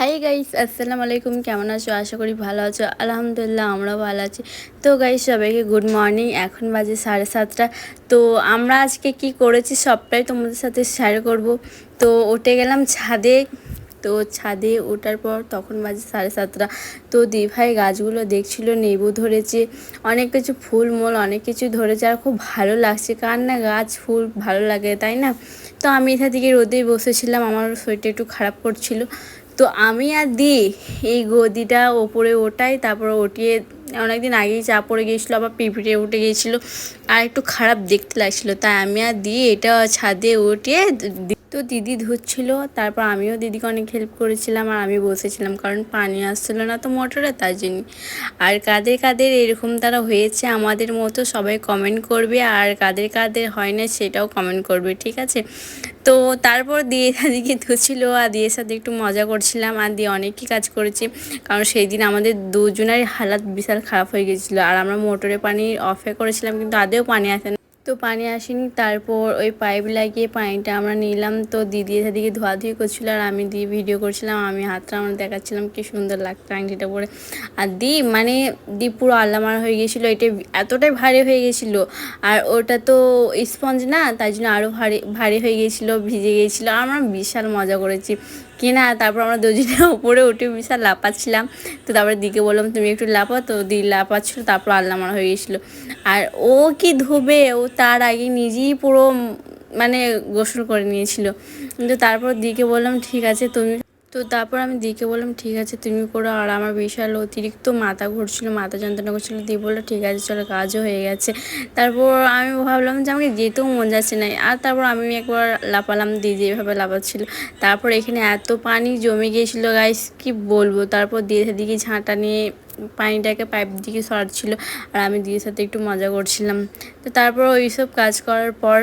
Hi guys, আসসালামু আলাইকুম। কেমন আছো? আশা করি ভালো আছো। আলহামদুলিল্লাহ, আমরাও ভালো আছি। তো গাইস, সবাইকে গুড মর্নিং। এখন বাজে 7:30। তো আমরা আজকে কি করেছি সবটাই তোমাদের সাথে শেয়ার করব। তো উঠে গেলাম ছাদে। তো ছাদে ওঠার পর তখন বাজে 7:30। তো দিভাই গাছগুলো দেখছিল, নেবু ধরেছে, অনেক কিছু ফুল মূল অনেক কিছু ধরেছে। আর খুব ভালো লাগছে, কার না গাছ ফুল ভালো লাগে, তাই না? তো আমি এখান থেকে রোদেই বসেছিলাম, আমার শরীরটা একটু খারাপ করছিল। তো আমি আর এই গদিটা ওপরে ওঠাই, তারপরে উঠিয়ে অনেকদিন আগেই চা পড়ে গিয়েছিলো, আবার পিঁপড়ে উঠে গিয়েছিলো, আর একটু খারাপ দেখতে লাগছিলো। তাই আমি আর এটা ছাদে উঠিয়ে তো দিদি ধুচ্ছিল, তারপর আমিও দিদিকে অনেক হেল্প করেছিলাম, আর আমি বসেছিলাম কারণ পানি আসছিলো না তো মোটরে, তার জন্য। আর কাদের কাদের এরকম তারা হয়েছে আমাদের মতো সবাই কমেন্ট করবে, আর কাদের কাদের হয় না সেটাও কমেন্ট করবে, ঠিক আছে? তো তারপর দিদিকে ধুচ্ছিল, আর দিদির সাথে একটু মজা করছিলাম, আর দিয়ে অনেকই কাজ করেছি। কারণ সেই দিন আমাদের দুজনেরই হালাত বিশাল খারাপ হয়ে গেছিলো, আর আমরা মোটরে পানি অফে করেছিলাম কিন্তু আদেও পানি আসে না। তো পানি আসেনি, তারপর ওই পাইপ লাগিয়ে পানিটা আমরা নিলাম। তো দিদি এদিকে ধোয়াধুয়ি করছিলো, আর আমি দিয়ে ভিডিও করছিলাম, আমি হাতটা আমার দেখাচ্ছিলাম কি সুন্দর লাগতো আংটিটা পরে। আর পুরো আল্লামারা হয়ে গেছিলো, এটা এতটাই ভারী হয়ে গেছিলো। আর ওটা তো স্পঞ্জ না, তাই জন্য আরও ভারী ভারী হয়ে গেছিলো, ভিজে গিয়েছিলো। আমরা বিশাল মজা করেছি কিনা। তারপর আমরা দুজনে উপরে উঠে বিশাল লাফাচ্ছিলাম। তো তারপরে দিকে বললাম তুমি একটু লাফাও, তো দি লাফাচ্ছিলো, তারপর আল্লামারা হয়ে গেছিলো। আর ও কি ধোবে, ও তার আগে নিজেই পুরো মানে গোসল করে নিয়েছিল। কিন্তু তারপর দিকে বললাম ঠিক আছে তুমি, তো তারপর আমি দিকে বললাম ঠিক আছে তুমি করো। আর আমার বিশাল অতিরিক্ত মাথা ঘুরছিলো, মাথা যন্ত্রণা করছিলো। দিয়ে বললো ঠিক আছে চলো, কাজও হয়ে গেছে। তারপর আমি ভাবলাম যে আমাকে যেতেও মন যাচ্ছে না। আর তারপর আমি একবার লাপালাম, দিদি এভাবে লাপাচ্ছিলো। তারপর এখানে এত পানি জমে গিয়েছিলো গাইস, কি বলবো। তারপর দিয়ে দিকে ঝাঁটা নিয়ে পানিটাকে পাইপ দিকে সরাচ্ছিলো, আর আমি দিদির সাথে একটু মজা করছিলাম। তো তারপর ওইসব কাজ করার পর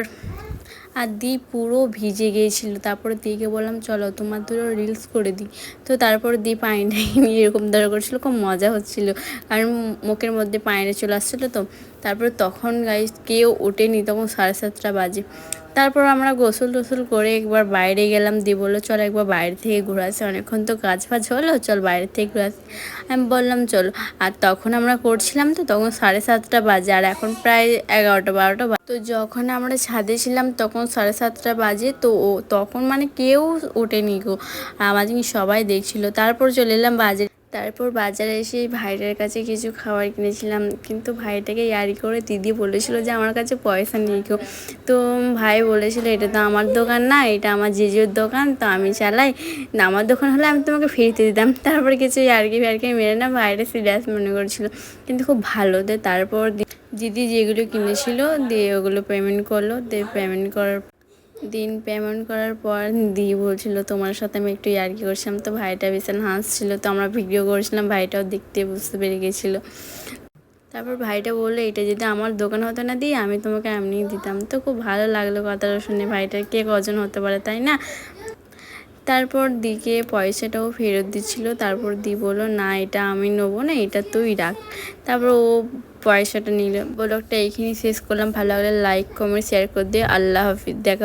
আর পুরো ভিজে গিয়েছিলো। তারপরে দিকে বললাম চলো তোমার দুটো রিলস করে দিই। তো তারপর পানিটা নিয়ে এরকম ধরা করছিলো, খুব মজা হচ্ছিলো, কারণ মুখের মধ্যে পানিটা চলে আসছিলো। তো তারপর তখন গাইস কেউ ওঠেনি, তখন 7:30 বাজে। তারপর আমরা গোসল টোসল করে একবার বাইরে গেলাম। দিয়ে বললো চল একবার বাইরে থেকে ঘুরে আসি, অনেকক্ষণ তো কাজ ফাজ হলো, চল বাইরে থেকে ঘুরে আসি। আমি বললাম চলো। আর তখন আমরা করছিলাম, তো তখন 7:30 বাজে, আর এখন প্রায় 11টা 12টা। তো যখন আমরা ছাদে ছিলাম তখন 7:30 বাজে। তো তখন মানে কেউ ওঠেনি গো, আমার জিনিস সবাই দেখছিল। তারপর চলে এলাম বাজারে। তারপর বাজারে এসে ভাইটার কাছে কিছু খাবার কিনেছিলাম, কিন্তু ভাইটাকে ইয়ারি করে দিদি বলেছিল যে আমার কাছে পয়সা নেই গো। তো ভাই বলেছিল এটা তো আমার দোকান না, এটা আমার জিজুর দোকান, তো আমি চালাই না, আমার দোকান হলে আমি তোমাকে ফিরতে দিতাম। তারপর কিছু ইয়ার্কি ফ্যারকি মেরে না ভাইটা সিরিয়াস মনে করছিল, কিন্তু খুব ভালো। তারপর দিদি যেগুলো কিনেছিল দিয়ে ওগুলো পেমেন্ট করলো। পেমেন্ট করার পর দিয়ে বলছিল তোমার সাথে আমি একটু ইয়ার্কি করছিলাম। তো ভাইটা ভীষণ হাসছিল, তো আমরা ভিডিও করছিলাম, ভাইটাও দেখতে বুঝতে পেরে গেছিলো। তারপর ভাইটা বললো এটা যদি আমার দোকান হতো না দিয়ে আমি তোমাকে এমনিই দিতাম। তো খুব ভালো লাগলো কথাটা শুনে, ভাইটার কে কজন হতে পারে, তাই না? তারপর দিকে পয়সাটাও ফেরত দিচ্ছিল। তারপর বললো না এটা আমি নেবো না, এটা তুই রাখ। তারপর ও পয়সাটা নিল। ব্লগটা এইখানেই শেষ করলাম। ভালো লাগলে লাইক কমেন্ট শেয়ার করে দিয়ে। আল্লাহ হাফিজ, দেখা।